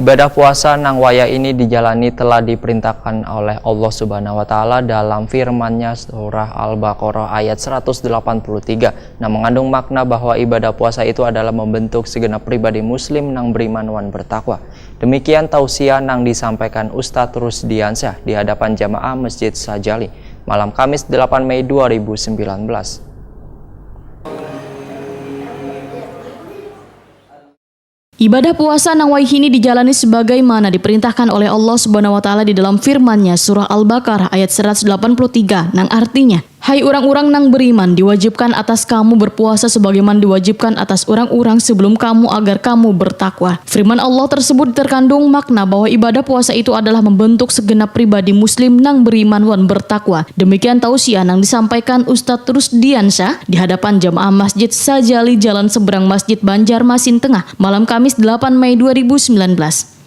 Ibadah puasa nang waya ini dijalani telah diperintahkan oleh Allah Subhanahu wa taala dalam firman-Nya surah Al-Baqarah ayat 183 yang mengandung makna bahwa ibadah puasa itu adalah membentuk segenap pribadi muslim nang beriman wan bertakwa. Demikian tausiah nang disampaikan Ustadz Rusdiansyah di hadapan jamaah Masjid Sajali malam Kamis 8 Mei 2019. Ibadah puasa nang waihini dijalani sebagaimana diperintahkan oleh Allah Subhanahu wa taala di dalam firman-Nya surah Al-Baqarah ayat 183 nang artinya, hai orang-orang nang beriman, diwajibkan atas kamu berpuasa sebagaimana diwajibkan atas orang-orang sebelum kamu agar kamu bertakwa. Firman Allah tersebut terkandung makna bahwa ibadah puasa itu adalah membentuk segenap pribadi muslim nang beriman wan bertakwa. Demikian tausiah nang disampaikan Ustadz Rusdiansyah di hadapan jamaah Masjid Sajali Jalan Seberang Masjid Banjarmasin Tengah malam Kamis 8 Mei 2019.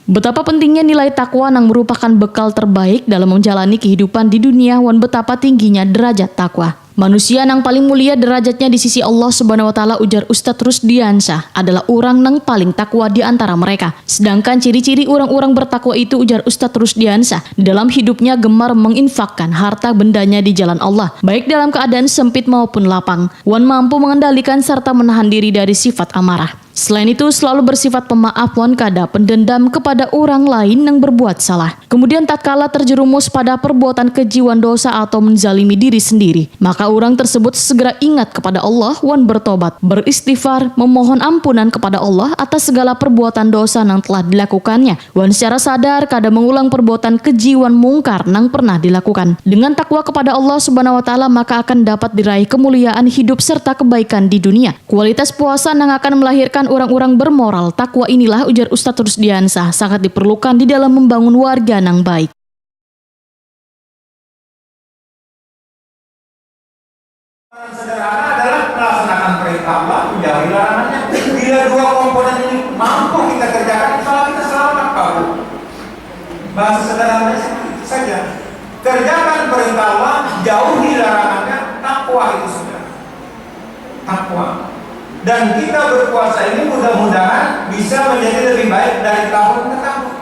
Betapa pentingnya nilai takwa yang merupakan bekal terbaik dalam menjalani kehidupan di dunia dan betapa tingginya derajat takwa. Manusia yang paling mulia derajatnya di sisi Allah Subhanahu wa taala, ujar Ustadz Rusdiansyah, adalah orang yang paling takwa di antara mereka. Sedangkan ciri-ciri orang-orang bertakwa itu, ujar Ustadz Rusdiansyah, dalam hidupnya gemar menginfakkan harta bendanya di jalan Allah, baik dalam keadaan sempit maupun lapang, wan mampu mengendalikan serta menahan diri dari sifat amarah. Selain itu selalu bersifat pemaaf wan kada pendendam kepada orang lain yang berbuat salah. Kemudian tatkala terjerumus pada perbuatan keji wan dosa atau menzalimi diri sendiri, maka orang tersebut segera ingat kepada Allah wan bertobat, beristighfar, memohon ampunan kepada Allah atas segala perbuatan dosa yang telah dilakukannya. Wan secara sadar kada mengulang perbuatan keji wan mungkar yang pernah dilakukan. Dengan takwa kepada Allah Subhanahu wa taala maka akan dapat diraih kemuliaan hidup serta kebaikan di dunia. Kualitas puasa yang akan melahirkan orang-orang bermoral takwa inilah, ujar Ustadz Rusdiansyah, sangat diperlukan di dalam membangun warga yang baik. Sederhana adalah melaksanakan perintah Allah, menjauhi larangannya. Bila dua komponen ini mampu kita kerjakan, insya kita selamat kabur. Bahasa sederhananya saja. Kerjakan perintah Allah, jauhi larangannya, takwa itu sudah. Takwa. Dan kita berpuasa ini mudah-mudahan bisa menjadi lebih baik dari tahun ke tahun.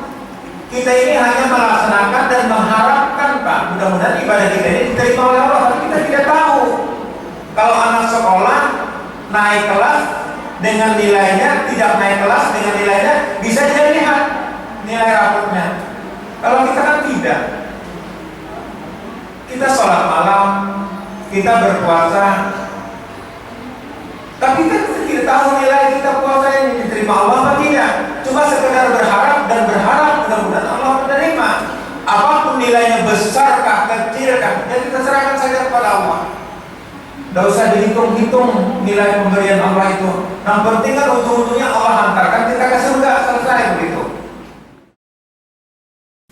Kita ini hanya melaksanakan dan mengharapkan, Pak, mudah-mudahan ibadah kita ini diterima oleh Allah. Tapi kita tidak tahu kalau anak sekolah naik kelas dengan nilainya, tidak naik kelas dengan nilainya, bisa dia lihat nilai rapotnya. Kalau kita kan tidak. Kita sholat malam, kita berpuasa, tapi kita tidak tahu nilai kita puasa yang diterima Allah atau tidak. Cuma sekedar berharap dan berharap mudah-mudahan Allah menerima. Apapun nilainya, besarkah, kecilkah, ya kita serahkan saja kepada Allah. Tidak usah dihitung-hitung nilai pemberian Allah itu. Yang penting kan ujung-ujungnya Allah hantarkan kita ke surga, selesai begitu.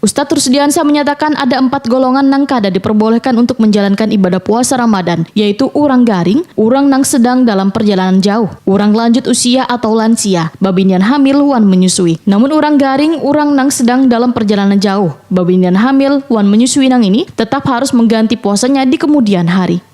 Ustadz Rusdiansyah menyatakan ada 4 golongan nang kada diperbolehkan untuk menjalankan ibadah puasa Ramadan, yaitu orang garing, orang nang sedang dalam perjalanan jauh, orang lanjut usia atau lansia, babinian hamil wan menyusui. Namun orang garing, orang nang sedang dalam perjalanan jauh, babinian hamil wan menyusui nang ini tetap harus mengganti puasanya di kemudian hari.